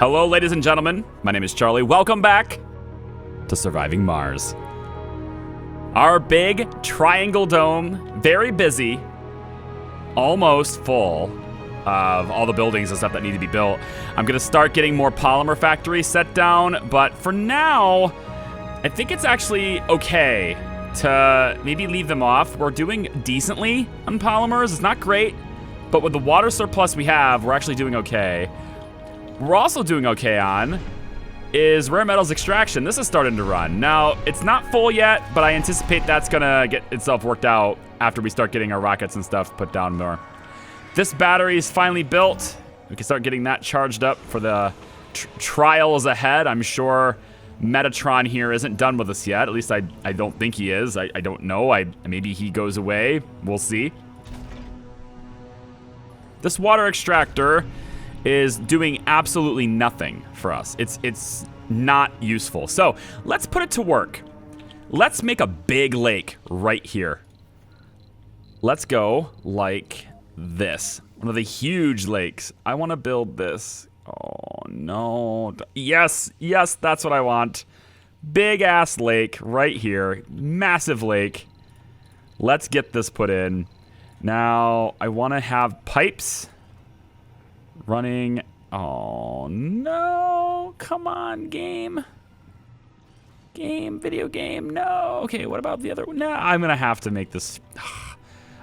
Hello, ladies and gentlemen. My name is Charlie. Welcome back to Surviving Mars. Our big triangle dome, very busy, almost full of all the buildings and stuff that need to be built. I'm going to start getting more polymer factories set down, but for now, I think it's actually okay to maybe leave them off. We're doing decently on polymers. It's not great, but with the water surplus we have, we're actually doing okay. We're also doing okay on is rare metals extraction. This is starting to run. Now, it's not full yet, but I anticipate that's gonna get itself worked out after we start getting our rockets and stuff put down more. This battery is finally built. We can start getting that charged up for the trials ahead. I'm sure Metatron here isn't done with us yet. At least I don't think he is. I don't know. Maybe he goes away. We'll see. This water extractor is doing absolutely nothing for us. It's not useful. So let's put it to work. Let's make a big lake right here. Let's go like this. One of the huge lakes. I want to build this. Oh no. Yes, that's what I want. Big ass lake right here. Massive lake. Let's get this put in. Now I want to have pipes running. Oh no, come on, game, video game, no. Okay, what about the other one? No, I'm gonna have to make this.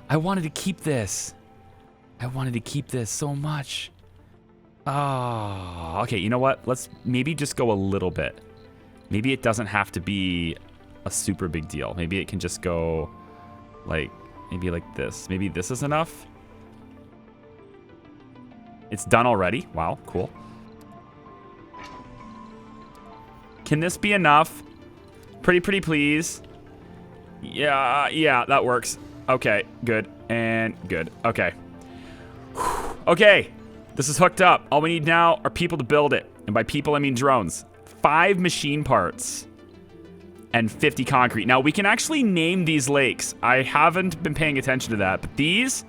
I wanted to keep this. I wanted to keep this so much. Oh, okay, you know what? Let's maybe just go a little bit. Maybe it doesn't have to be a super big deal. Maybe it can just go like, maybe like this. Maybe this is enough. It's done already. Wow, cool. Can this be enough? Pretty please. Yeah, that works. Okay, good and good. Okay. Whew. Okay, this is hooked up. All we need now are people to build it. And by people, I mean drones. 5 machine parts and 50 concrete. Now, we can actually name these lakes. I haven't been paying attention to that, but these,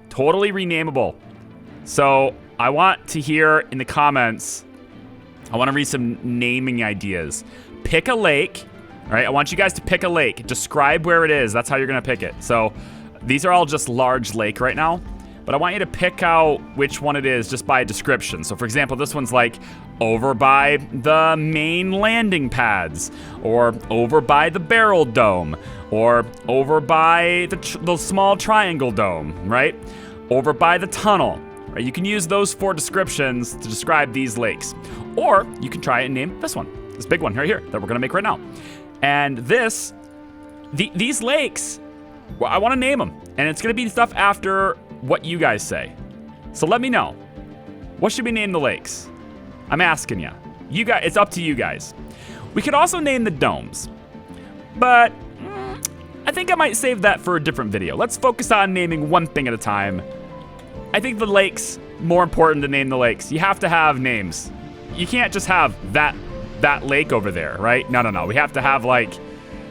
totally renameable. So I want to hear in the comments, I want to read some naming ideas. Pick a lake, all right? I want you guys to pick a lake. Describe where it is. That's how you're going to pick it. So these are all just large lake right now, but I want you to pick out which one it is just by a description. So for example, this one's like over by the main landing pads, or over by the barrel dome, or over by the small triangle dome, right? Over by the tunnel. Right, you can use those 4 descriptions to describe these lakes. Or you can try and name this one, this big one right here that we're gonna make right now. And these lakes, well, I wanna name them. And it's gonna be stuff after what you guys say. So let me know. What should we name the lakes? I'm asking you. You guys, it's up to you guys. We could also name the domes. But I think I might save that for a different video. Let's focus on naming one thing at a time. I think the lakes, more important to name the lakes. You have to have names. You can't just have that lake over there, right? No. We have to have like,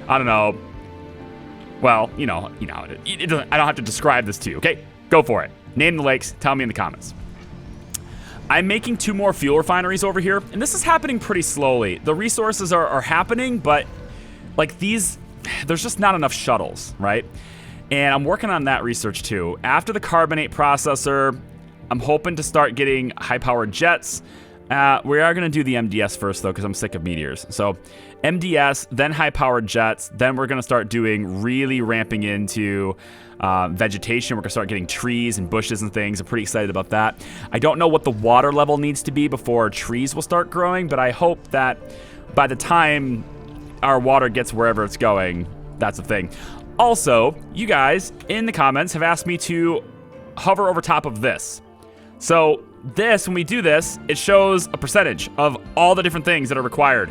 I don't know. Well, you know, I don't have to describe this to you, okay? Go for it. Name the lakes. Tell me in the comments. I'm making 2 more fuel refineries over here, and this is happening pretty slowly. The resources are happening, but like these, there's just not enough shuttles, right? And I'm working on that research too. After the Carbonate Processor, I'm hoping to start getting high-powered jets. We are going to do the MDS first, though, because I'm sick of meteors. So MDS, then high-powered jets. Then we're going to start doing really ramping into vegetation. We're going to start getting trees and bushes and things. I'm pretty excited about that. I don't know what the water level needs to be before trees will start growing, but I hope that by the time our water gets wherever it's going, that's a thing. Also, you guys in the comments have asked me to hover over top of this. So this, when we do this, it shows a percentage of all the different things that are required,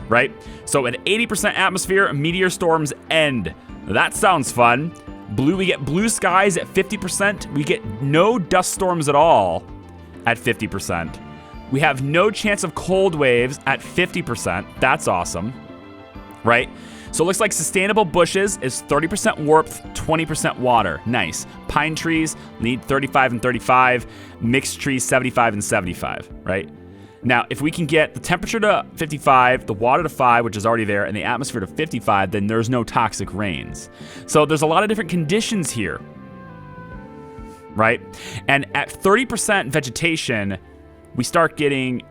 right? So at 80% atmosphere, meteor storms end. That sounds fun. We get blue skies at 50%. We get no dust storms at all at 50%. We have no chance of cold waves at 50%. That's awesome, right? So it looks like sustainable bushes is 30% warmth, 20% water. Nice. Pine trees need 35 and 35. Mixed trees, 75 and 75, right? Now, if we can get the temperature to 55, the water to 5, which is already there, and the atmosphere to 55, then there's no toxic rains. So there's a lot of different conditions here, right? And at 30% vegetation, we start getting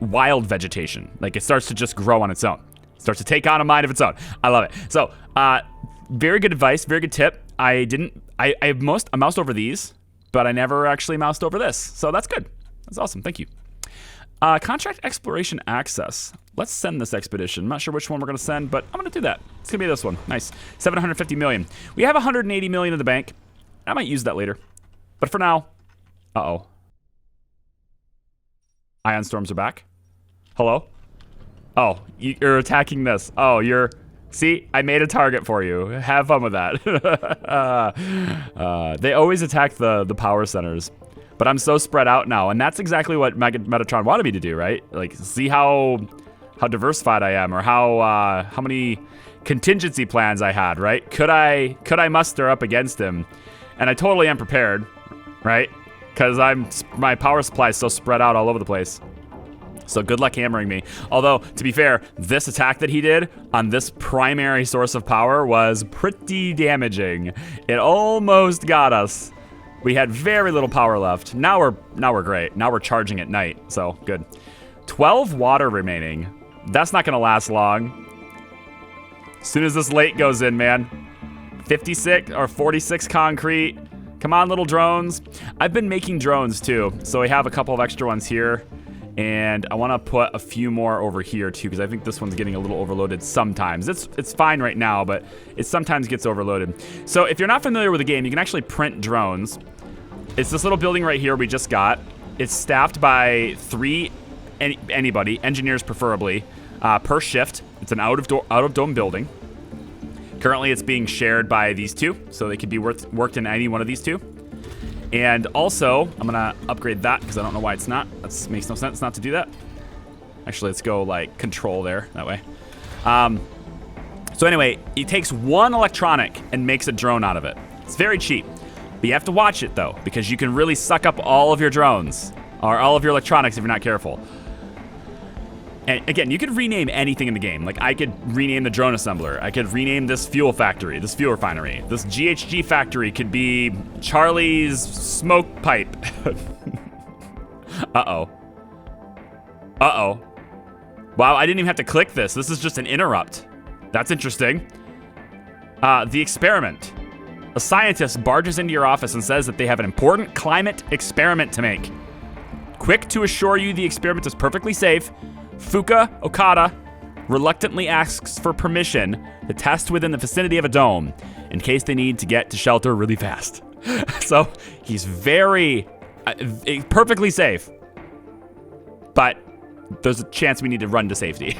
wild vegetation. Like, it starts to just grow on its own. It starts to take on a mind of its own. I love it. So, very good advice, very good tip. I moused over these, but I never actually moused over this. So that's good. That's awesome. Thank you. Contract exploration access. Let's send this expedition. I'm not sure which one we're going to send, but I'm going to do that. It's going to be this one. Nice. 750 million. We have 180 million in the bank. I might use that later. But for now, uh-oh. Ion storms are back. Hello? Oh, you're attacking this. Oh, you're... See, I made a target for you. Have fun with that. They always attack the power centers. But I'm so spread out now, and that's exactly what Metatron wanted me to do, right? Like, see how diversified I am, or how many contingency plans I had, right? Could I muster up against him? And I totally am prepared, right? Because my power supply is so spread out all over the place. So good luck hammering me. Although, to be fair, this attack that he did on this primary source of power was pretty damaging. It almost got us. We had very little power left. Now we're great. Now we're charging at night, so good. 12 water remaining. That's not gonna last long. As soon as this lake goes in, man. 56 or 46 concrete. Come on, little drones. I've been making drones too, so we have a couple of extra ones here. And I want to put a few more over here too, because I think this one's getting a little overloaded sometimes. It's fine right now, but it sometimes gets overloaded. So if you're not familiar with the game, you can actually print drones. It's this little building right here we just got. It's staffed by 3 anybody, engineers preferably, per shift. It's an out of dome building. Currently, it's being shared by these 2, so they could be worked in any one of these 2. And also, I'm gonna upgrade that because I don't know why it's not. That makes no sense not to do that. Actually, let's go like control there, that way. So anyway, it takes 1 electronic and makes a drone out of it. It's very cheap, but you have to watch it though, because you can really suck up all of your drones or all of your electronics if you're not careful. And again, you could rename anything in the game. Like I could rename the drone assembler. I could rename this fuel factory, this fuel refinery. This GHG factory could be Charlie's smoke pipe. Uh-oh. Uh-oh. Wow, I didn't even have to click this. This is just an interrupt. That's interesting. The experiment. A scientist barges into your office and says that they have an important climate experiment to make. Quick to assure you the experiment is perfectly safe, Fuka Okada reluctantly asks for permission to test within the vicinity of a dome in case they need to get to shelter really fast. So he's very perfectly safe, but there's a chance we need to run to safety.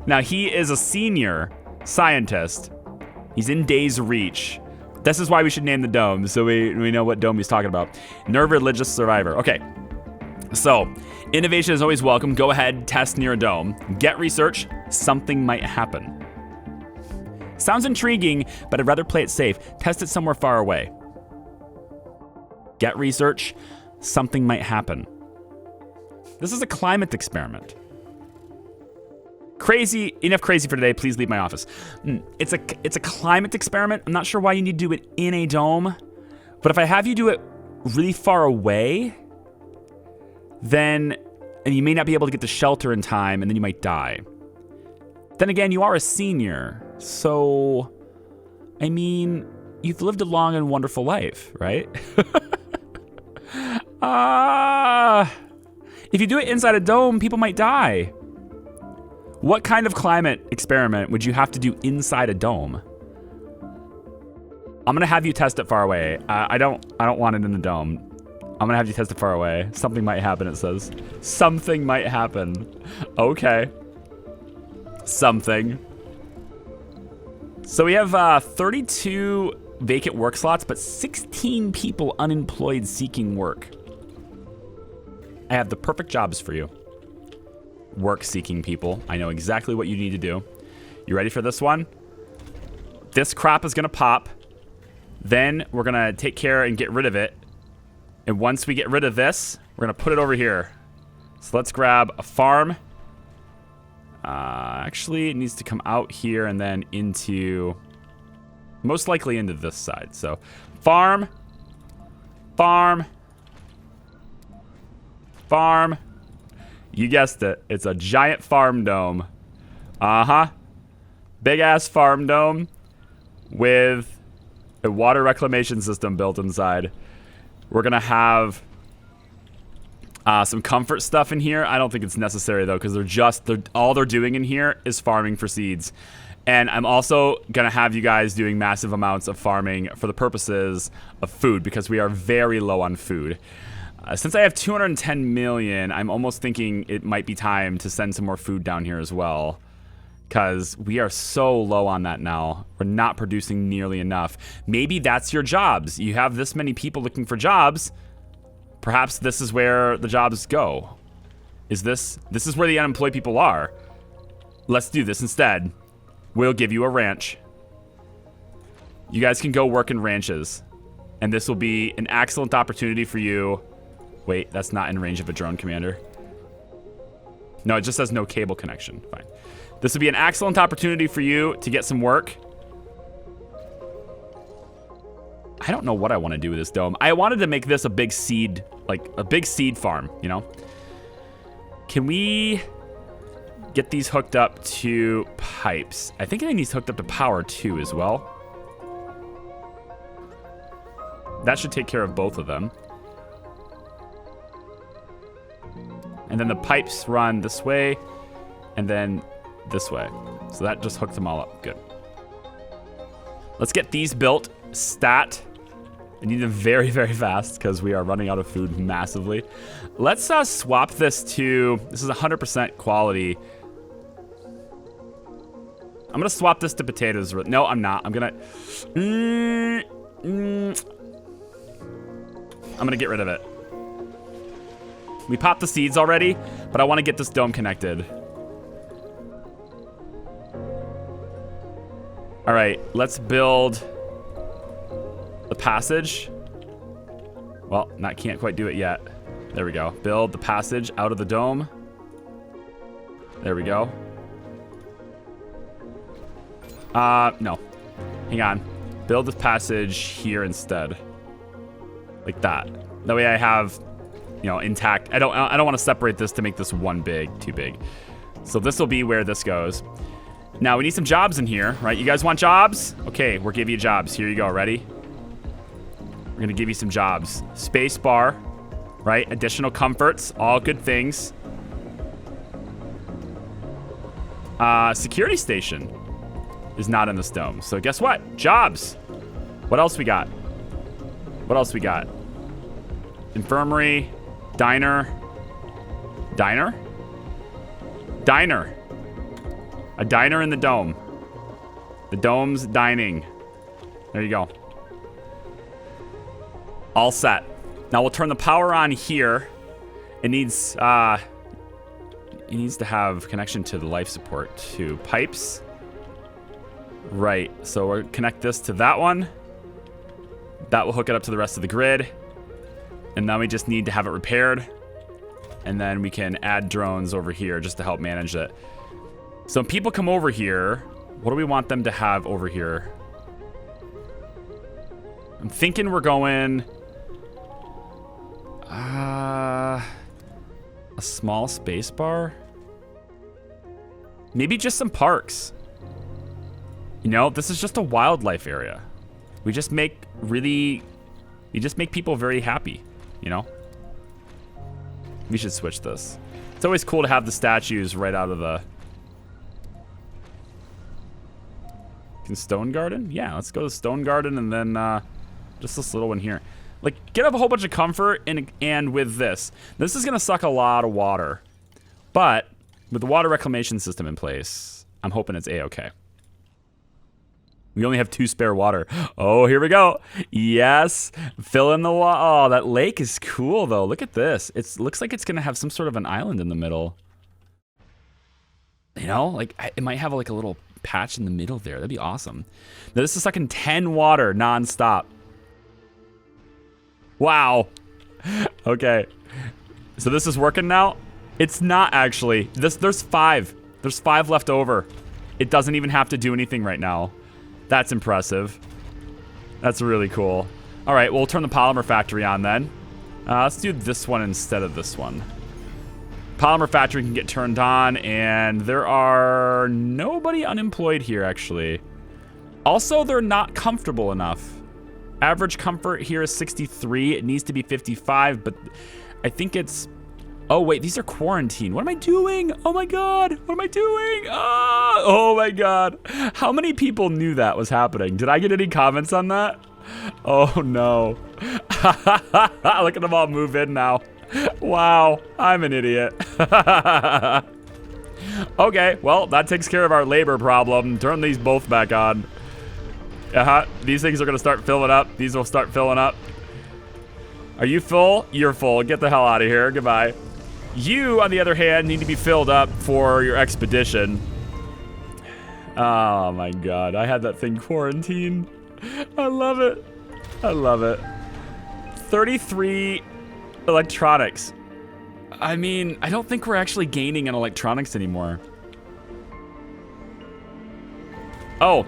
Now he is a senior scientist. He's in Days Reach. This is why we should name the dome, so we know what dome he's talking about. Nerve religious survivor. Okay. So, innovation is always welcome. Go ahead, test near a dome. Get research. Something might happen. Sounds intriguing, but I'd rather play it safe. Test it somewhere far away. Get research. Something might happen. This is a climate experiment. Crazy, enough crazy for today. Please leave my office. It's a climate experiment. I'm not sure why you need to do it in a dome, but if I have you do it really far away, then, and you may not be able to get to shelter in time, and then you might die. Then again, you are a senior, so, I mean, you've lived a long and wonderful life, right? If you do it inside a dome, people might die. What kind of climate experiment would you have to do inside a dome? I'm gonna have you test it far away. I don't want it in the dome. I'm gonna have you test it far away. Something might happen, it says. Something might happen. Okay. Something. So we have 32 vacant work slots, but 16 people unemployed seeking work. I have the perfect jobs for you. Work-seeking people. I know exactly what you need to do. You ready for this one? This crop is gonna pop. Then we're gonna take care and get rid of it. And once we get rid of this, we're gonna put it over here. So let's grab a farm. Actually, it needs to come out here and then into... most likely into this side. So, farm. Farm. Farm. You guessed it. It's a giant farm dome. Uh-huh. Big-ass farm dome with a water reclamation system built inside. We're going to have some comfort stuff in here. I don't think it's necessary, though, because all they're doing in here is farming for seeds. And I'm also going to have you guys doing massive amounts of farming for the purposes of food, because we are very low on food. Since I have 210 million, I'm almost thinking it might be time to send some more food down here as well, because we are so low on that now. We're not producing nearly enough. Maybe that's your jobs. You have this many people looking for jobs. Perhaps this is where the jobs go. This is where the unemployed people are. Let's do this instead. We'll give you a ranch. You guys can go work in ranches. And this will be an excellent opportunity for you. Wait, that's not in range of a drone commander. No, it just says no cable connection. Fine. This would be an excellent opportunity for you to get some work. I don't know what I want to do with this dome. I wanted to make this a big seed, like a big seed farm, you know? Can we get these hooked up to pipes? I think it needs hooked up to power too as well. That should take care of both of them. And then the pipes run this way and then this way. So that just hooked them all up. Good. Let's get these built. Stat. I need them very, very fast because we are running out of food massively. Let's swap this to... this is 100% quality. I'm going to swap this to potatoes. No, I'm not. I'm going to... I'm going to get rid of it. We popped the seeds already, but I want to get this dome connected. All right, let's build the passage. Well, can't quite do it yet. There we go. Build the passage out of the dome. There we go. No. Hang on. Build the passage here instead. Like that. That way I have, intact. I don't want to separate this to make this one too big. So this will be where this goes. Now we need some jobs in here, right? You guys want jobs? Okay, we'll give you jobs. Here you go. Ready? We're gonna give you some jobs. Space bar, right? Additional comforts, all good things. Security station is not in this dome. So guess what? Jobs. What else we got? What else we got? Infirmary, diner. Diner? Diner. A diner in the dome. The dome's dining. There you go. All set. Now we'll turn the power on here. It needs to have connection to the life support to pipes. Right. So we'll connect this to that one. That will hook it up to the rest of the grid. And then we just need to have it repaired. And then we can add drones over here just to help manage it. So when people come over here, what do we want them to have over here? I'm thinking we're going... a small space bar? Maybe just some parks. This is just a wildlife area. We just make people very happy, We should switch this. It's always cool to have the statues right out of the... Can Stone Garden? Yeah, let's go to Stone Garden and then just this little one here. Like, get up a whole bunch of comfort and with this. This is going to suck a lot of water. But with the water reclamation system in place, I'm hoping it's A-okay. We only have 2 spare water. Oh, here we go. Yes. Fill in the water. Oh, that lake is cool, though. Look at this. It looks like it's going to have some sort of an island in the middle. Like, it might have like a little patch in the middle there. That'd be awesome. Now, this is sucking 10 water nonstop. Wow. Okay. So this is working now. It's not actually. There's 5. There's 5 left over. It doesn't even have to do anything right now. That's impressive. That's really cool. All right, we'll turn the polymer factory on then. Let's do this one instead of this one. Polymer factory can get turned on, and there are nobody unemployed here, actually. Also, they're not comfortable enough. Average comfort here is 63. It needs to be 55, but I think it's... Oh, wait, these are quarantine. What am I doing? Oh, my God. What am I doing? Oh, my God. How many people knew that was happening? Did I get any comments on that? Oh, no. Look at them all move in now. Wow, I'm an idiot. Okay, well, that takes care of our labor problem. Turn these both back on. These things are going to start filling up. These will start filling up. Are you full? You're full. Get the hell out of here. Goodbye. You, on the other hand, need to be filled up for your expedition. Oh, my God. I had that thing quarantined. I love it. I love it. 33 electronics. I mean, I don't think we're actually gaining in electronics anymore. Oh,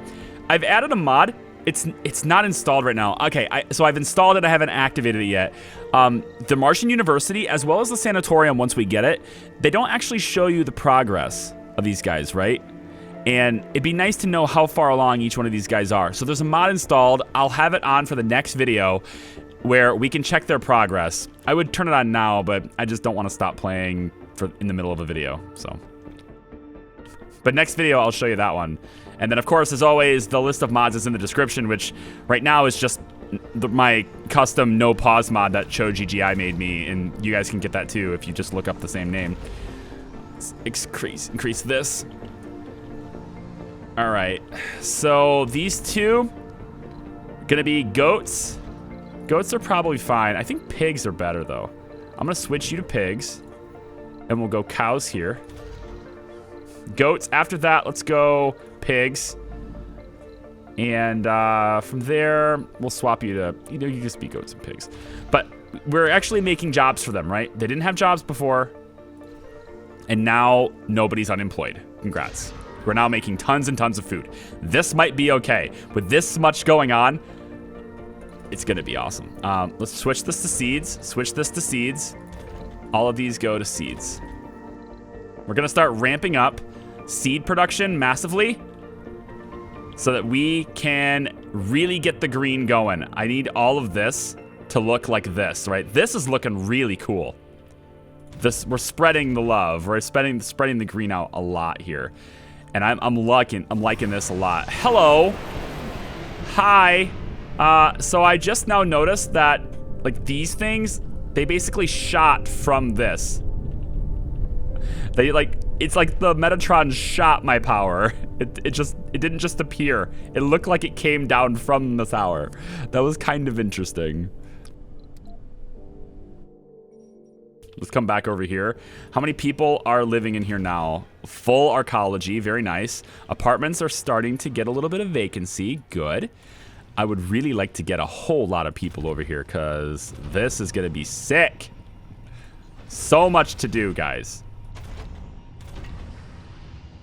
I've added a mod. It's not installed right now. Okay, so I've installed it. I haven't activated it yet. The Martian University, as well as the sanatorium, once we get it, they don't actually show you the progress of these guys, right? And it'd be nice to know how far along each one of these guys are. So there's a mod installed. I'll have it on for the next video where we can check their progress. I would turn it on now, but I just don't want to stop playing in the middle of a video, so. But next video, I'll show you that one. And then, of course, as always, the list of mods is in the description, which right now is just my custom no pause mod that ChoGGi made me, and you guys can get that too if you just look up the same name. Let's increase this. All right, so these two gonna be goats. Goats are probably fine. I think pigs are better though. I'm gonna switch you to pigs, and we'll go cows here. Goats. After that, let's go pigs. And from there, we'll swap you to, you just be goats and pigs. But we're actually making jobs for them, right? They didn't have jobs before, and now nobody's unemployed. Congrats. We're now making tons and tons of food. This might be okay. With this much going on, it's gonna be awesome. Let's switch this to seeds. Switch this to seeds. All of these go to seeds. We're gonna start ramping up seed production massively so that we can really get the green going. I need all of this to look like this, right? This is looking really cool. We're spreading the love. We're spreading the green out a lot here. And I'm liking this a lot. Hello. Hi. So I just now noticed that, like, these things, they basically shot from this. It's like the Metatron shot my power. It didn't just appear. It looked like it came down from the tower. That was kind of interesting. Let's come back over here. How many people are living in here now? Full arcology, very nice. Apartments are starting to get a little bit of vacancy, good. I would really like to get a whole lot of people over here because this is gonna be sick. So much to do, guys.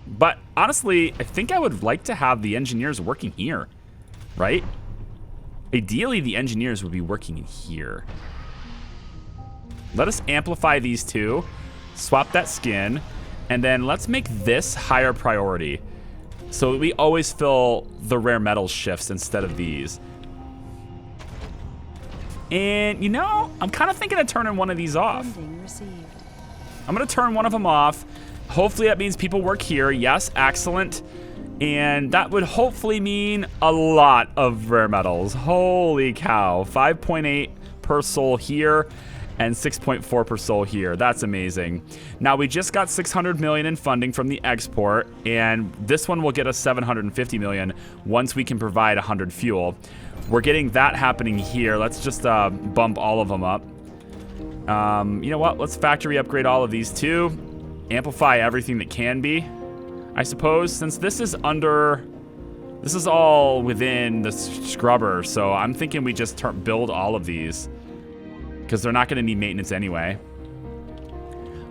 But honestly, I think I would like to have the engineers working here, right? Ideally, the engineers would be working in here. Let us amplify these two, swap that skin, and then let's make this higher priority so we always fill the rare metals shifts instead of these. And, I'm kind of thinking of turning one of these off. I'm going to turn one of them off. Hopefully that means people work here. Yes, excellent. And that would hopefully mean a lot of rare metals. Holy cow. 5.8 per soul here and 6.4 per soul here. That's amazing. Now, we just got 600 million in funding from the export, and this one will get us 750 million once we can provide 100 fuel. We're getting that happening here. Let's just bump all of them up. You know what? Let's factory upgrade all of these too. Amplify everything that can be, I suppose, since this is all within the scrubber, so I'm thinking we just build all of these because they're not going to need maintenance anyway.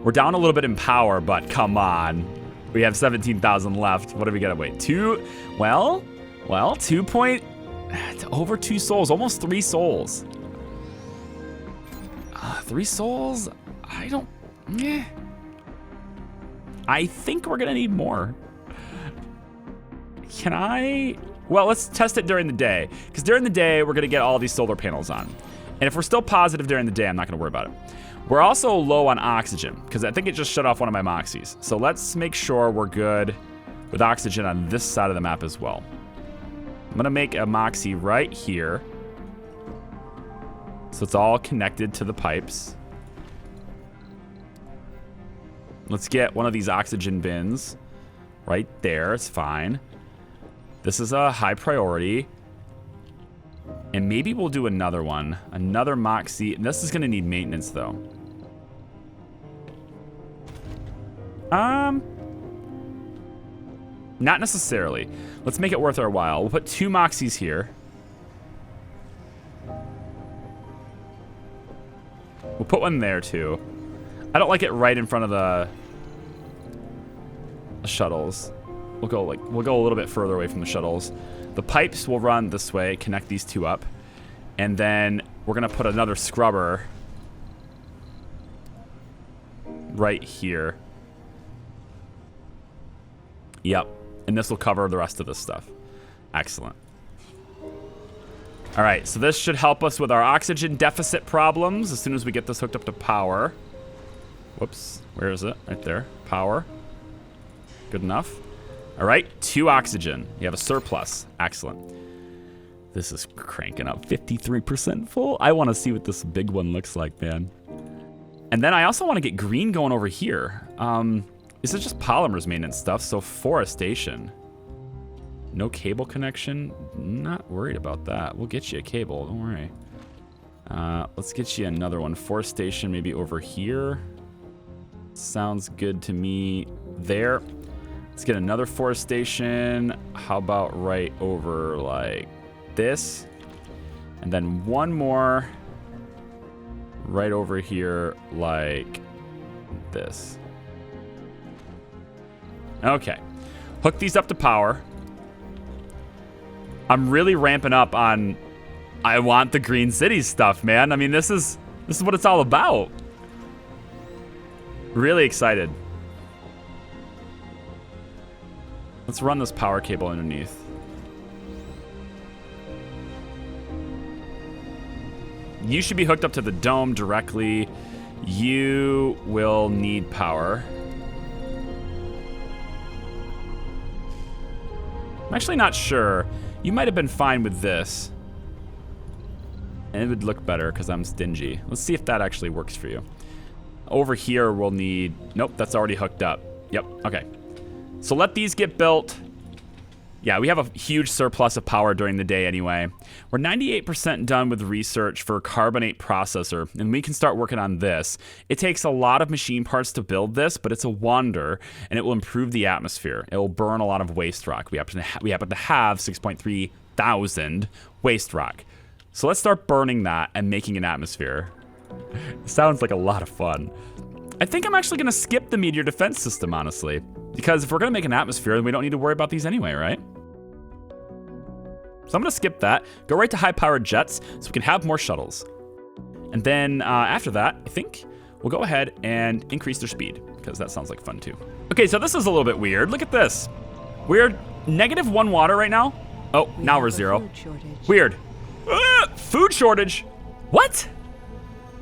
We're down a little bit in power, but come on. We have 17,000 left. What do we gotta wait? 2 over 2 souls, almost 3 souls. 3 souls? I think we're gonna need more. Can I? Well, let's test it during the day. Because during the day, we're gonna get all these solar panels on. And if we're still positive during the day, I'm not gonna worry about it. We're also low on oxygen, because I think it just shut off one of my moxies. So let's make sure we're good with oxygen on this side of the map as well. I'm gonna make a moxie right here. So it's all connected to the pipes. Let's get one of these oxygen bins right there. It's fine. This is a high priority. And maybe we'll do another one. Another moxie. This is going to need maintenance, though. Not necessarily. Let's make it worth our while. We'll put 2 moxies here. We'll put one there, too. I don't like it right in front of the shuttles. We'll go a little bit further away from the shuttles. The pipes will run this way, connect these 2 up. And then we're going to put another scrubber right here. Yep. And this will cover the rest of this stuff. Excellent. All right, so this should help us with our oxygen deficit problems as soon as we get this hooked up to power. Whoops, where is it? Right there, power. Good enough. All right, 2 oxygen. You have a surplus. Excellent. This is cranking up 53% full. I want to see what this big one looks like, man. And then I also want to get green going over here. This is just polymers maintenance stuff, so forestation. No cable connection. Not worried about that. We'll get you a cable, don't worry. Let's get you another one. Forestation maybe over here. Sounds good to me there. Let's get another forestation. How about right over like this? And then one more right over here like this. Okay. Hook these up to power. I'm really ramping up on I want the Green City stuff, man. I mean, this is what it's all about. Really excited. Let's run this power cable underneath. You should be hooked up to the dome directly. You will need power. I'm actually not sure. You might have been fine with this. And it would look better because I'm stingy. Let's see if that actually works for you. Over here we'll need... Nope, that's already hooked up. Yep, okay. So let these get built. Yeah, we have a huge surplus of power during the day anyway. We're 98% done with research for Carbonate Processor, and we can start working on this. It takes a lot of machine parts to build this, but it's a wonder, and it will improve the atmosphere. It will burn a lot of waste rock. We happen to have 6.3 thousand waste rock. So let's start burning that and making an atmosphere. It sounds like a lot of fun. I think I'm actually going to skip the meteor defense system, honestly. Because if we're going to make an atmosphere, then we don't need to worry about these anyway, right? So I'm going to skip that. Go right to high-powered jets so we can have more shuttles. And then after that, I think we'll go ahead and increase their speed. Because that sounds like fun, too. Okay, so this is a little bit weird. Look at this. We're -1 water right now. Oh, now we're 0. Weird. Food shortage. What?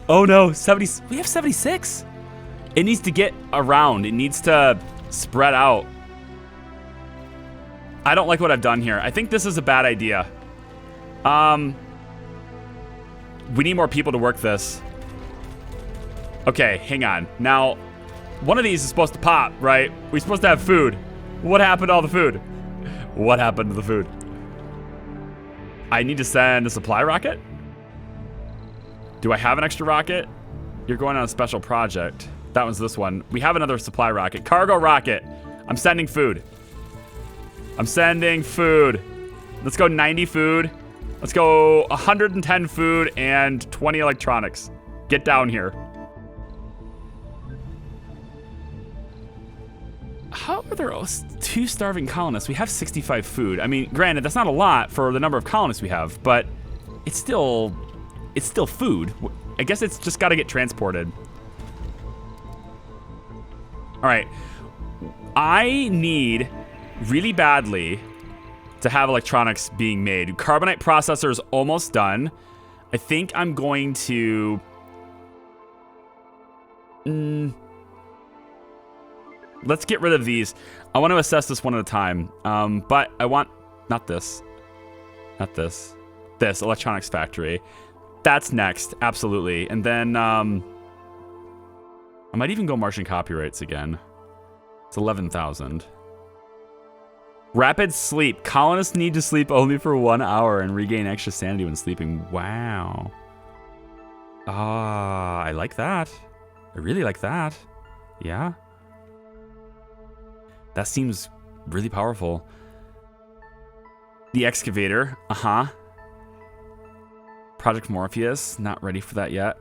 Oh, no. 70. We have 76. It needs to get around. It needs to spread out. I don't like what I've done here. I think this is a bad idea. We need more people to work this. Okay, hang on. Now, one of these is supposed to pop, right? We're supposed to have food. What happened to all the food? What happened to the food? I need to send a supply rocket? Do I have an extra rocket? You're going on a special project. That was this one. We have another supply rocket. Cargo rocket. I'm sending food. I'm sending food. Let's go 90 food. Let's go 110 food and 20 electronics. Get down here. How are there 2 starving colonists? We have 65 food. I mean, granted, that's not a lot for the number of colonists we have, but it's still food. I guess it's just got to get transported. All right. I need really badly to have electronics being made. Carbonate processor is almost done. I think I'm going to... Let's get rid of these. I want to assess this one at a time. But I want... Not this. Not this. This, electronics factory. That's next, absolutely. And then... I might even go Martian copyrights again. It's 11,000. Rapid sleep. Colonists need to sleep only for 1 hour and regain extra sanity when sleeping. Wow. Ah, I like that. I really like that. Yeah. That seems really powerful. The excavator. Uh-huh. Project Morpheus. Not ready for that yet.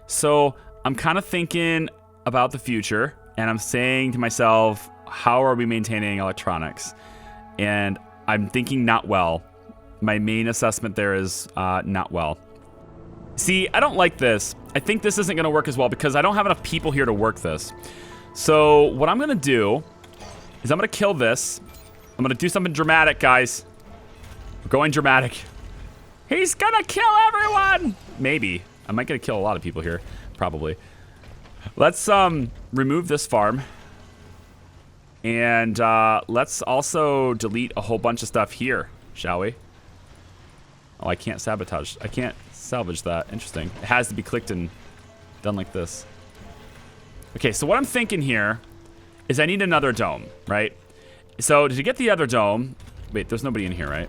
So I'm kind of thinking about the future, and I'm saying to myself, how are we maintaining electronics? And I'm thinking not well. My main assessment there is not well. See, I don't like this. I think this isn't going to work as well because I don't have enough people here to work this. So what I'm going to do is I'm going to kill this. I'm going to do something dramatic, guys. We're going dramatic. He's going to kill everyone! Maybe. I might get to kill a lot of people here. Probably. Let's remove this farm. And let's also delete a whole bunch of stuff here, shall we? Oh, I can't sabotage. I can't salvage that. Interesting. It has to be clicked and done like this. Okay, so what I'm thinking here is I need another dome, right? So to get the other dome... Wait, there's nobody in here, right?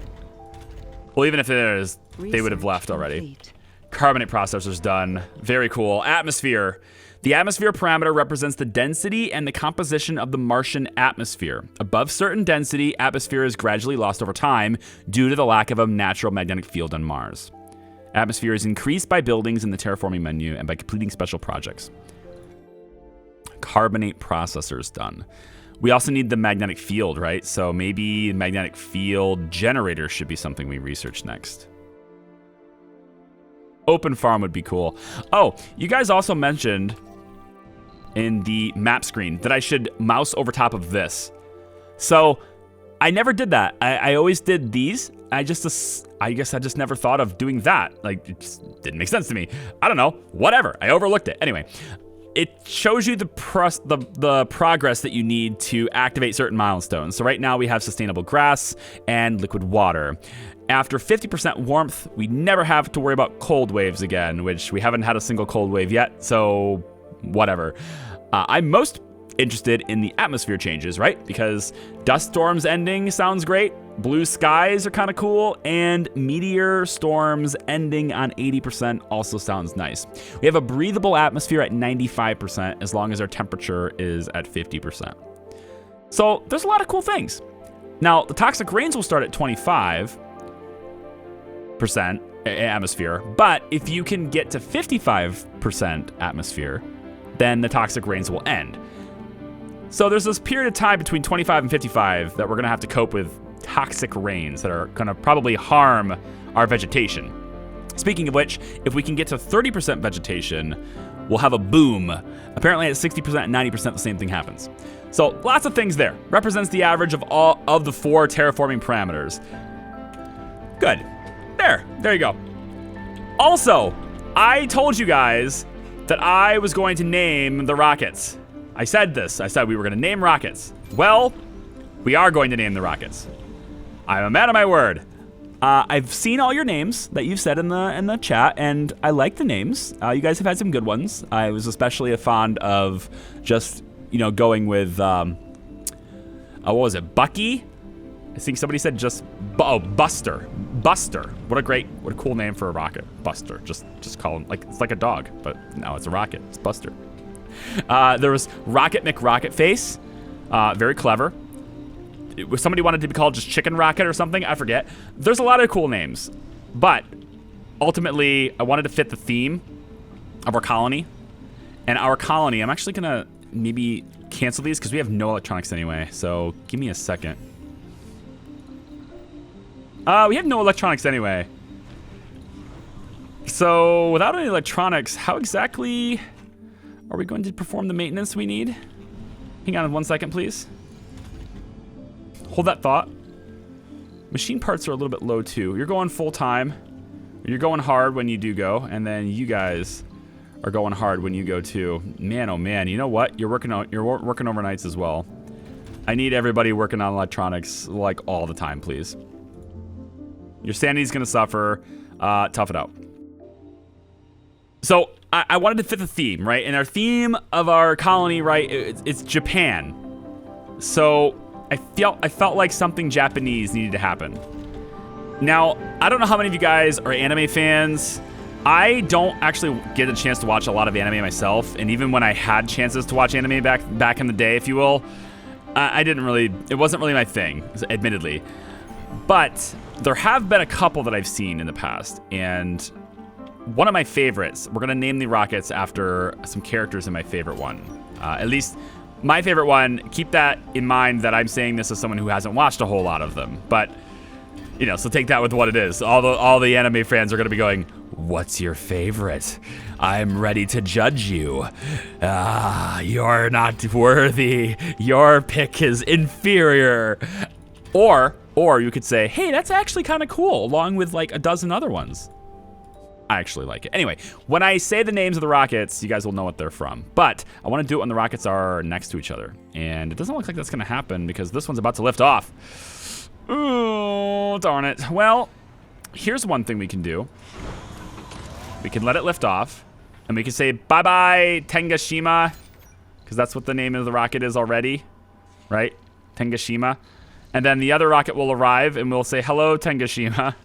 Well, even if there is, they would have left already. Carbonate processor's done. Very cool. Atmosphere. The atmosphere parameter represents the density and the composition of the Martian atmosphere. Above certain density, atmosphere is gradually lost over time due to the lack of a natural magnetic field on Mars. Atmosphere is increased by buildings in the terraforming menu and by completing special projects. Carbonate processor's done. We also need the magnetic field, right? So maybe the magnetic field generator should be something we research next. Open farm would be cool. Oh, you guys also mentioned in the map screen that I should mouse over top of this. So I never did that. I always did these. I guess I just never thought of doing that. Like, it just didn't make sense to me. I don't know. Whatever. I overlooked it. Anyway, it shows you the progress that you need to activate certain milestones. So right now we have sustainable grass and liquid water. After 50% warmth, we never have to worry about cold waves again, which we haven't had a single cold wave yet, so whatever. I'm most interested in the atmosphere changes, right? Because dust storms ending sounds great, blue skies are kind of cool, and meteor storms ending on 80% also sounds nice. We have a breathable atmosphere at 95% as long as our temperature is at 50%. So there's a lot of cool things. Now, the toxic rains will start at 25% atmosphere, but if you can get to 55% atmosphere, then the toxic rains will end. So there's this period of time between 25 and 55 that we're gonna have to cope with toxic rains that are gonna probably harm our vegetation. Speaking of which, if we can get to 30% vegetation, we'll have a boom. Apparently at 60% and 90%, the same thing happens. So lots of things there. Represents the average of all of the 4 terraforming parameters. Good. There you go. Also, I told you guys that I was going to name the rockets. I said this. I said we were going to name rockets. Well, we are going to name the rockets. I'm a man of my word. I've seen all your names that you've said in the chat, and I like the names. You guys have had some good ones. I was especially fond of just, going with, what was it, Bucky? I think somebody said just, Buster. Buster. What a cool name for a rocket. Buster. Just call him, it's like a dog, but no, it's a rocket. It's Buster. There was Rocket McRocketface. Very clever. Somebody wanted to be called just Chicken Rocket or something. I forget. There's a lot of cool names, but ultimately I wanted to fit the theme of our colony, And our colony, I'm actually gonna maybe cancel these because we have no electronics anyway. So give me a second. We have no electronics anyway. So without any electronics, how exactly are we going to perform the maintenance we need? Hang on 1 second, please. Hold that thought. Machine parts are a little bit low too. You're going full time. You're going hard when you do go, and then you guys are going hard when you go too. Man, oh man, you know what? You're working overnights as well. I need everybody working on electronics like all the time, please. Your sanity's gonna suffer. Tough it out. So I wanted to fit the theme, right? And our theme of our colony, right? It's Japan. So I felt like something Japanese needed to happen. Now, I don't know how many of you guys are anime fans. I don't actually get a chance to watch a lot of anime myself, and even when I had chances to watch anime back in the day, if you will, it wasn't really my thing, admittedly. But there have been a couple that I've seen in the past, and one of my favorites, we're gonna name the rockets after some characters in my favorite one. At least my favorite one, keep that in mind that I'm saying this as someone who hasn't watched a whole lot of them, but you know, so take that with what it is. All the anime fans are gonna be going, what's your favorite? I'm ready to judge you. You're not worthy. Your pick is inferior. Or you could say, hey, that's actually kind of cool, along with like a dozen other ones. I actually like it. Anyway, when I say the names of the rockets, you guys will know what they're from. But I want to do it when the rockets are next to each other. And it doesn't look like that's going to happen because this one's about to lift off. Oh, darn it. Well, here's one thing we can do. We can let it lift off. And we can say, bye-bye, Tengashima. Because that's what the name of the rocket is already. Right? Tengashima. And then the other rocket will arrive and we'll say, hello, Tengashima.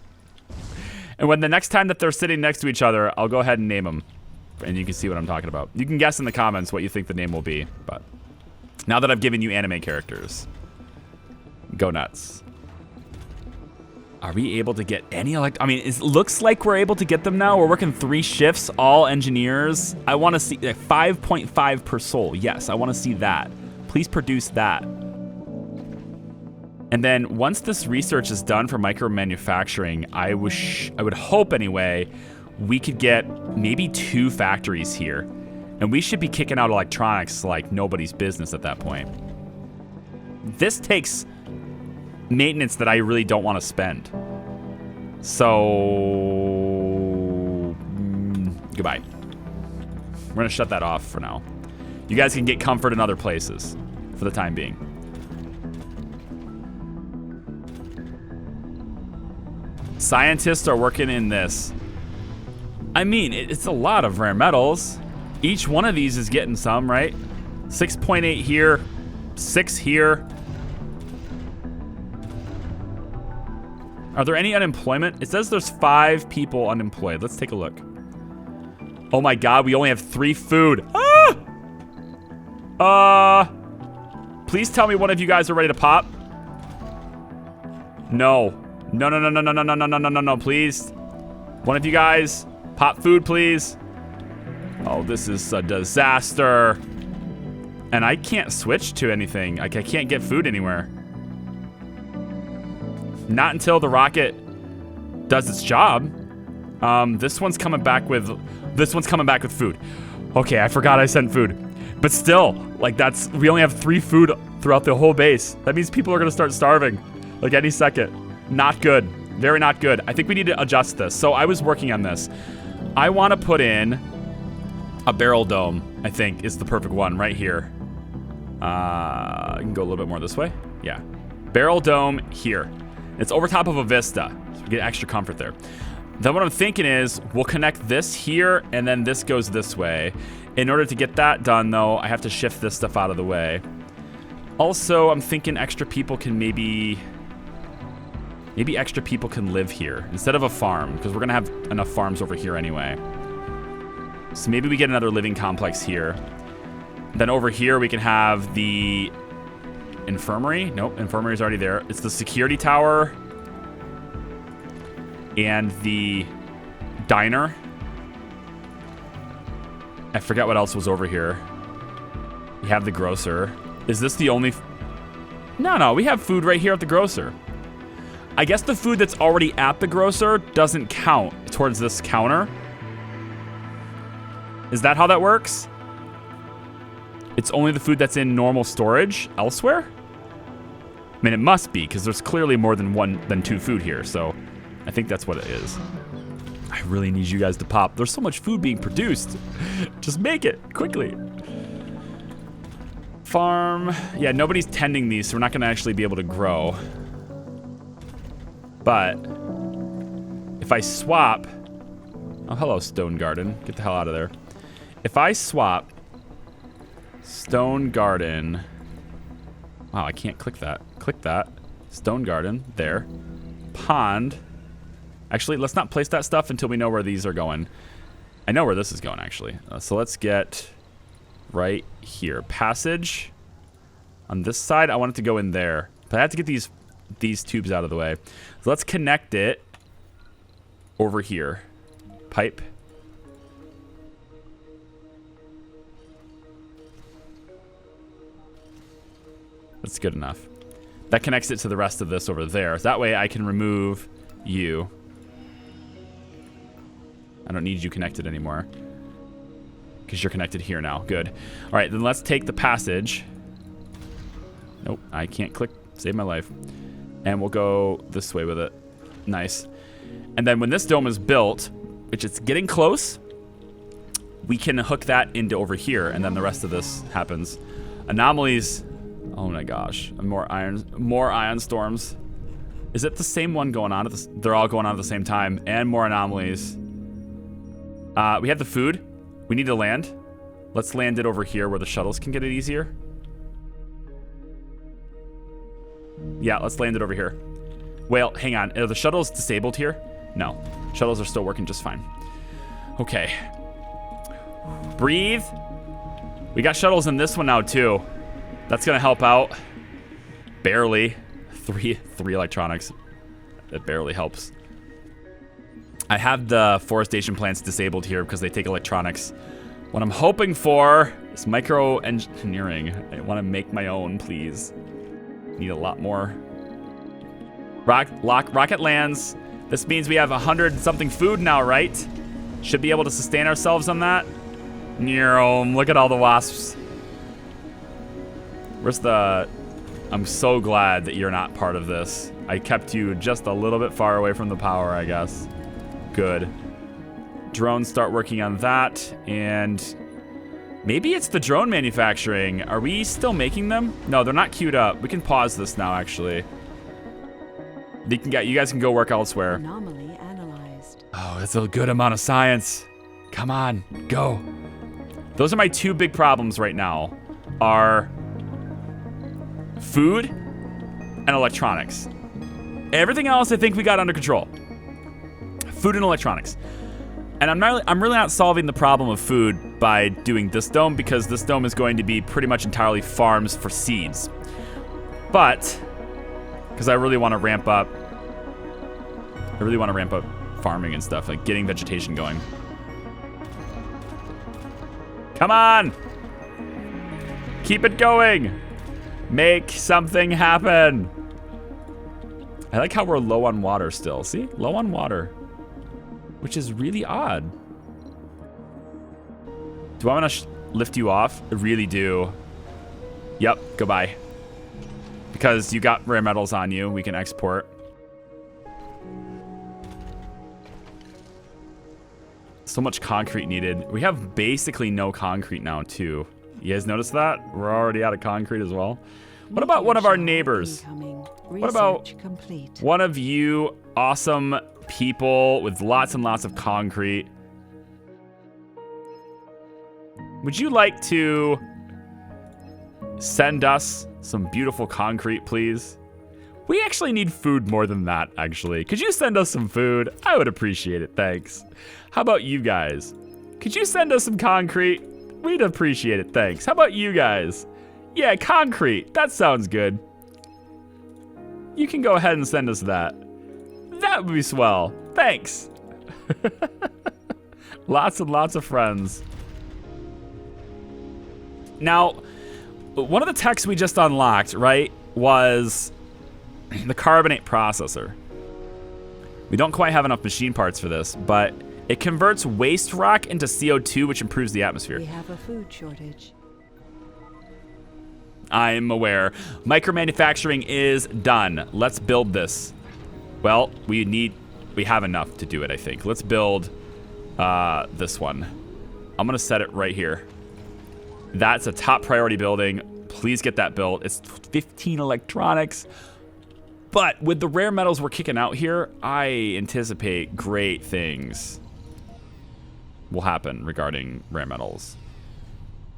And when the next time that they're sitting next to each other, I'll go ahead and name them. And you can see what I'm talking about. You can guess in the comments what you think the name will be. But now that I've given you anime characters, go nuts. Are we able to get any I mean, it looks like we're able to get them now. We're working 3 shifts, all engineers. I want to see 5.5 per soul. Yes, I want to see that. Please produce that. And then once this research is done for micro manufacturing, I would hope anyway, we could get maybe 2 factories here. And we should be kicking out electronics like nobody's business at that point. This takes maintenance that I really don't want to spend. So, goodbye. We're gonna shut that off for now. You guys can get comfort in other places for the time being. Scientists are working in this. I mean, it's a lot of rare metals. Each one of these is getting some, right? 6.8 here, 6 here. Are there any unemployment? It says there's 5 people unemployed. Let's take a look. Oh my God, we only have 3 food. Please tell me one of you guys are ready to pop. No. No, please. One of you guys, pop food, please. Oh, this is a disaster. And I can't switch to anything. Like, I can't get food anywhere. Not until the rocket does its job. This one's coming back with food. Okay, I forgot I sent food. But still, like we only have 3 food throughout the whole base. That means people are gonna start starving, like any second. Not good, very not good. I think we need to adjust this. So I was working on this. I wanna put in a barrel dome, I think is the perfect one right here. I can go a little bit more this way. Yeah, barrel dome here. It's over top of a vista, so we get extra comfort there. Then what I'm thinking is we'll connect this here and then this goes this way. In order to get that done though, I have to shift this stuff out of the way. Also, I'm thinking extra people can maybe extra people can live here instead of a farm, because we're gonna have enough farms over here anyway. So maybe we get another living complex here. Then over here we can have the infirmary. Nope, infirmary is already there. It's the security tower and the diner. I forgot what else was over here. We have the grocer. Is this the only... No, we have food right here at the grocer. I guess the food that's already at the grocer doesn't count towards this counter. Is that how that works? It's only the food that's in normal storage elsewhere? I mean, it must be, because there's clearly more than two food here, so I think that's what it is. I really need you guys to pop. There's so much food being produced. Just make it, quickly. Farm. Yeah, nobody's tending these, so we're not going to actually be able to grow. But if I swap... Oh, hello, Stone Garden. Get the hell out of there. If I swap Stone Garden... Wow, I can't click that. Click that. Stone Garden. There. Pond. Actually, let's not place that stuff until we know where these are going. I know where this is going, actually. So let's get right here. Passage. On this side, I want it to go in there. But I have to get these tubes out of the way. So let's connect it over here. Pipe. That's good enough. That connects it to the rest of this over there. That way I can remove you. I don't need you connected anymore. Because you're connected here now. Good. All right, then let's take the passage. Nope, I can't click. Save my life. And we'll go this way with it. Nice. And then when this dome is built, which it's getting close, we can hook that into over here, and then the rest of this happens. Anomalies. Oh my gosh. More ion storms. Is it the same one going on? They're all going on at the same time. And more anomalies. We have the food. We need to land. Let's land it over here where the shuttles can get it easier. Yeah, let's land it over here. Well, hang on. Are the shuttles disabled here? No. Shuttles are still working just fine. Okay. Breathe. We got shuttles in this one now, too. That's going to help out. Barely. Three electronics. It barely helps. I have the forestation plants disabled here because they take electronics. What I'm hoping for is micro-engineering. I want to make my own, please. Need a lot more. Rocket lands. This means we have 100-something food now, right? Should be able to sustain ourselves on that. Look at all the wasps. Where's the... I'm so glad that you're not part of this. I kept you just a little bit far away from the power, I guess. Good. Drones start working on that, and maybe it's the drone manufacturing. Are we still making them? No, they're not queued up. We can pause this now, actually. You guys can go work elsewhere. Anomaly analyzed. Oh, that's a good amount of science. Come on, go. Those are my two big problems right now. Are food and electronics. Everything else I think we got under control. Food and electronics. And I'm really not solving the problem of food by doing this dome, because this dome is going to be pretty much entirely farms for seeds. But because I really want to ramp up farming and stuff, like getting vegetation going. Come on! Keep it going! Make something happen! I like how we're low on water still. See? Low on water. Which is really odd. Do I want to lift you off? I really do. Yep, goodbye. Because you got rare metals on you, we can export. So much concrete needed. We have basically no concrete now, too. You guys notice that? We're already out of concrete as well. What about one of our neighbors? What about one of you awesome people with lots and lots of concrete? Would you like to send us some beautiful concrete, please? We actually need food more than that, actually. Could you send us some food? I would appreciate it, thanks. How about you guys? Could you send us some concrete? We'd appreciate it, thanks. How about you guys? Yeah, concrete. That sounds good. You can go ahead and send us that. That would be swell. Thanks. Lots and lots of friends. Now, one of the techs we just unlocked, right, was the Carbonate Processor. We don't quite have enough machine parts for this, but it converts waste rock into CO2, which improves the atmosphere. We have a food shortage. I'm aware. Micromanufacturing is done. Let's build this. Well, we have enough to do it, I think. Let's build this one. I'm gonna set it right here. That's a top priority building. Please get that built. It's 15 electronics. But with the rare metals we're kicking out here, I anticipate great things will happen regarding rare metals.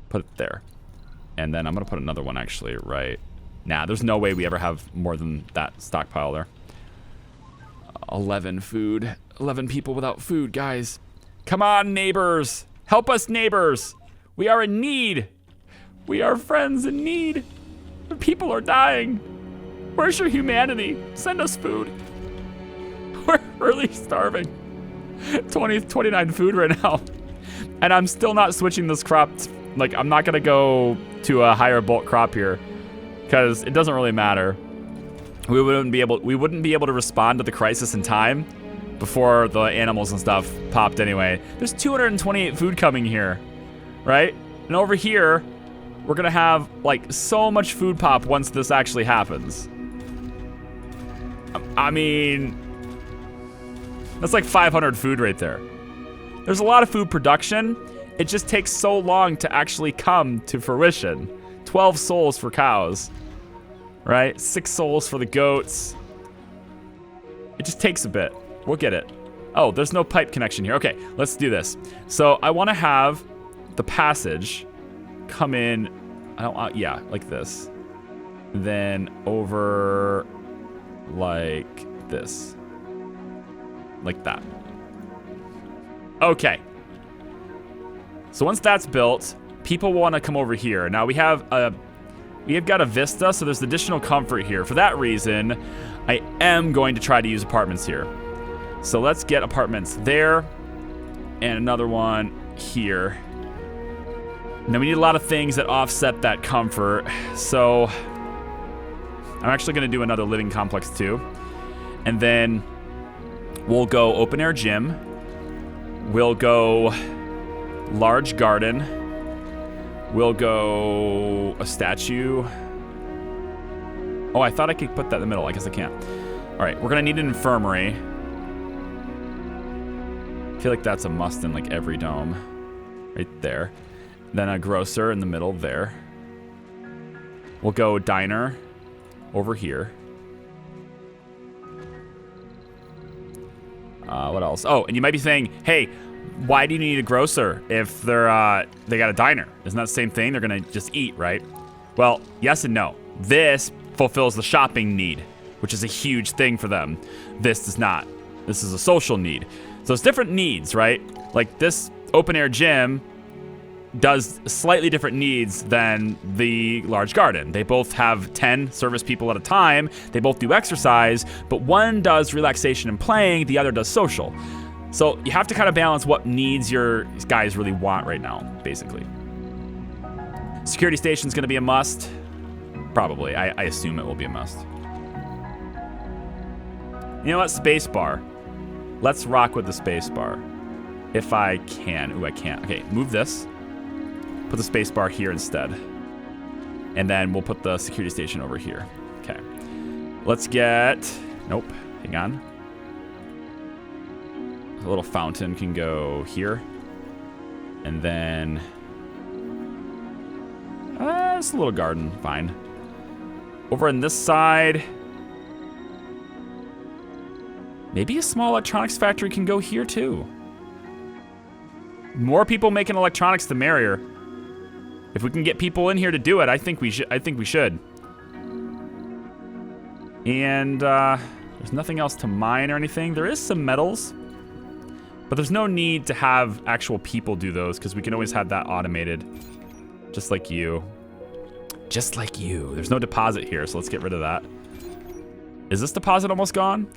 Put it there. And then I'm gonna put another one actually right. Nah, there's no way we ever have more than that stockpile there. 11 food. 11 people without food, guys. Come on, neighbors. Help us, neighbors. We are in need. We are friends in need. People are dying. Where's your humanity? Send us food. We're really starving. 29 food right now. And I'm still not switching this crop. Like, I'm not gonna go to a higher bulk crop here because it doesn't really matter. We wouldn't be able to respond to the crisis in time before the animals and stuff popped anyway. There's 228 food coming here, right? And over here, we're gonna have like so much food pop once this actually happens. I mean, that's like 500 food right there. There's a lot of food production. It just takes so long to actually come to fruition. 12 souls for cows, right? 6 souls for the goats. It just takes a bit. We'll get it. Oh, there's no pipe connection here. Okay, let's do this. So I want to have the passage come in, yeah, like this. Then over like this. Like that. Okay. So once that's built, people want to come over here. Now we have got a vista, so there's additional comfort here. For that reason, I am going to try to use apartments here. So let's get apartments there and another one here. Now we need a lot of things that offset that comfort. So I'm actually going to do another living complex too. And then we'll go open air gym. We'll go large garden. We'll go a statue. Oh, I thought I could put that in the middle. I guess I can't. All right, we're gonna need an infirmary. I feel like that's a must in like every dome. Right there. Then a grocer in the middle there. We'll go diner over here. What else? Oh, and you might be saying, hey, why do you need a grocer if they got a diner? Isn't that the same thing? They're gonna just eat, right? Well, yes and no. This fulfills the shopping need, which is a huge thing for them. This does not. This is a social need. So it's different needs, right? Like this open air gym does slightly different needs than the large garden. They both have 10 service people at a time. They both do exercise, but one does relaxation and playing, the other does social. So you have to kind of balance what needs your guys really want right now, basically. Security station's gonna be a must. Probably, I assume it will be a must. You know what, space bar. Let's rock with the space bar. If I can, ooh, I can't. Okay, move this. Put the space bar here instead. And then we'll put the security station over here. Okay. Let's get, nope, hang on. A little fountain can go here. And then, it's a little garden, fine. Over on this side, maybe a small electronics factory can go here too. More people making electronics, the merrier. If we can get people in here to do it, I think we should. And there's nothing else to mine or anything. There is some metals, but there's no need to have actual people do those because we can always have that automated, just like you. Just like you. There's no deposit here, so let's get rid of that. Is this deposit almost gone?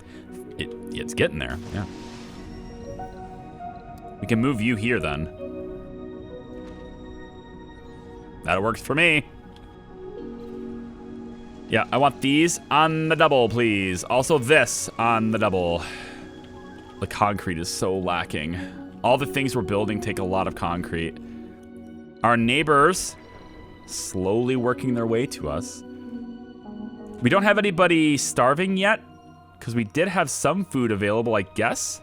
It's getting there, yeah. We can move you here then. That works for me. Yeah, I want these on the double, please. Also this on the double. The concrete is so lacking. All the things we're building take a lot of concrete. Our neighbors slowly working their way to us. We don't have anybody starving yet, because we did have some food available, I guess.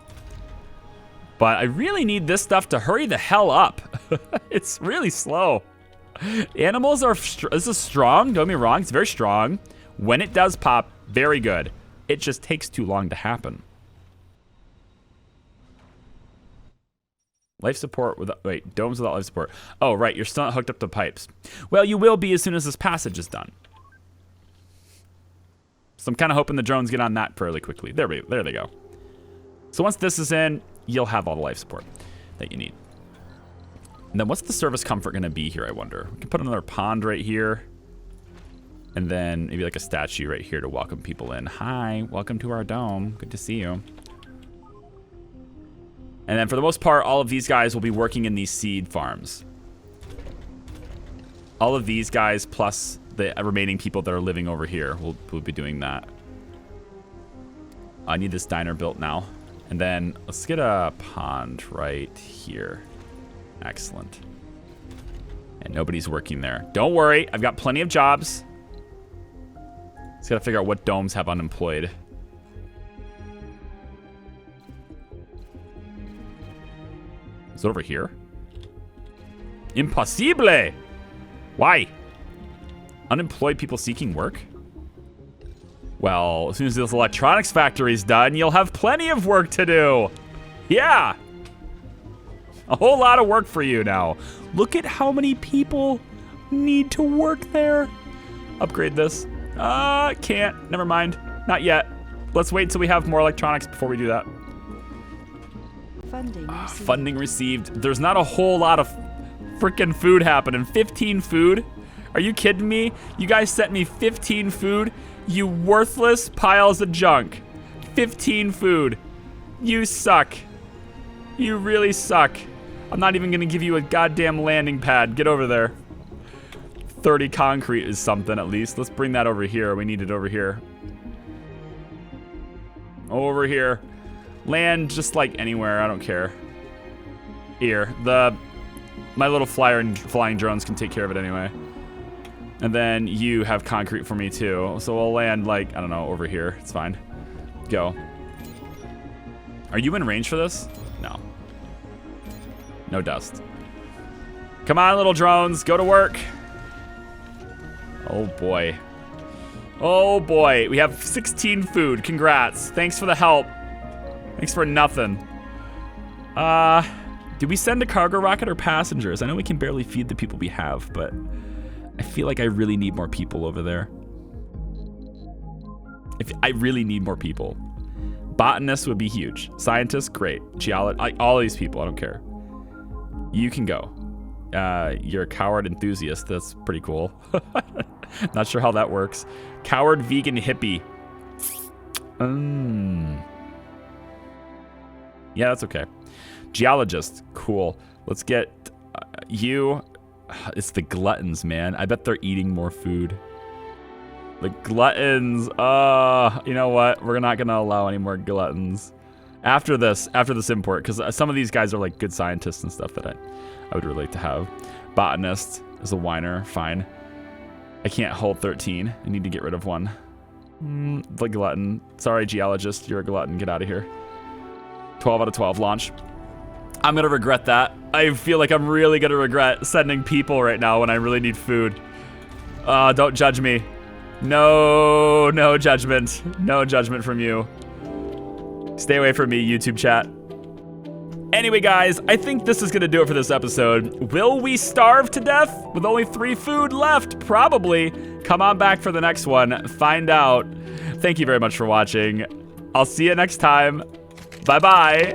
But I really need this stuff to hurry the hell up. It's really slow. Animals are, this is strong, don't get me wrong, it's very strong. When it does pop, very good. It just takes too long to happen. Life support without, wait, domes without life support. Oh, right, you're still not hooked up to pipes. Well, you will be as soon as this passage is done. So I'm kind of hoping the drones get on that fairly quickly. There they go. So once this is in, you'll have all the life support that you need. And then what's the service comfort going to be here, I wonder? We can put another pond right here. And then maybe like a statue right here to welcome people in. Hi, welcome to our dome. Good to see you. And then for the most part, all of these guys will be working in these seed farms. All of these guys plus the remaining people that are living over here will be doing that. I need this diner built now. And then let's get a pond right here. Excellent. And nobody's working there. Don't worry, I've got plenty of jobs. Just gotta figure out what domes have unemployed. Is it over here? Impossible! Why? Unemployed people seeking work? Well, as soon as this electronics factory's done, you'll have plenty of work to do. Yeah! A whole lot of work for you now. Look at how many people need to work there. Upgrade this. Can't. Never mind. Not yet. Let's wait until we have more electronics before we do that. Funding received. Funding received. There's not a whole lot of freaking food happening. 15 food? Are you kidding me? You guys sent me 15 food? You worthless piles of junk. 15 food. You suck. You really suck. I'm not even gonna give you a goddamn landing pad. Get over there. 30 concrete is something at least. Let's bring that over here. We need it over here. Over here. Land just like anywhere. I don't care. Here. My little flying drones can take care of it anyway. And then you have concrete for me too. So we'll land like, I don't know, over here. It's fine. Go. Are you in range for this? No. No dust. Come on, little drones. Go to work. Oh, boy. Oh, boy. We have 16 food. Congrats. Thanks for the help. Thanks for nothing. Did we send a cargo rocket or passengers? I know we can barely feed the people we have, but I feel like I really need more people over there. I really need more people. Botanists would be huge. Scientists, great. Geologists, all these people, I don't care. You can go. You're a coward enthusiast. That's pretty cool. Not sure how that works. Coward vegan hippie. Yeah, that's okay. Geologist, cool. Let's get you. It's the gluttons, man. I bet they're eating more food. The gluttons. You know what? We're not gonna allow any more gluttons after this import, because some of these guys are like good scientists and stuff that I would relate to have. Botanist is a whiner. Fine. I can't hold 13. I need to get rid of one. The glutton. Sorry, geologist. You're a glutton. Get out of here. 12 out of 12. Launch. I'm going to regret that. I feel like I'm really going to regret sending people right now when I really need food. Don't judge me. No judgment. No judgment from you. Stay away from me, YouTube chat. Anyway, guys, I think this is going to do it for this episode. Will we starve to death with only 3 food left? Probably. Come on back for the next one. Find out. Thank you very much for watching. I'll see you next time. Bye-bye.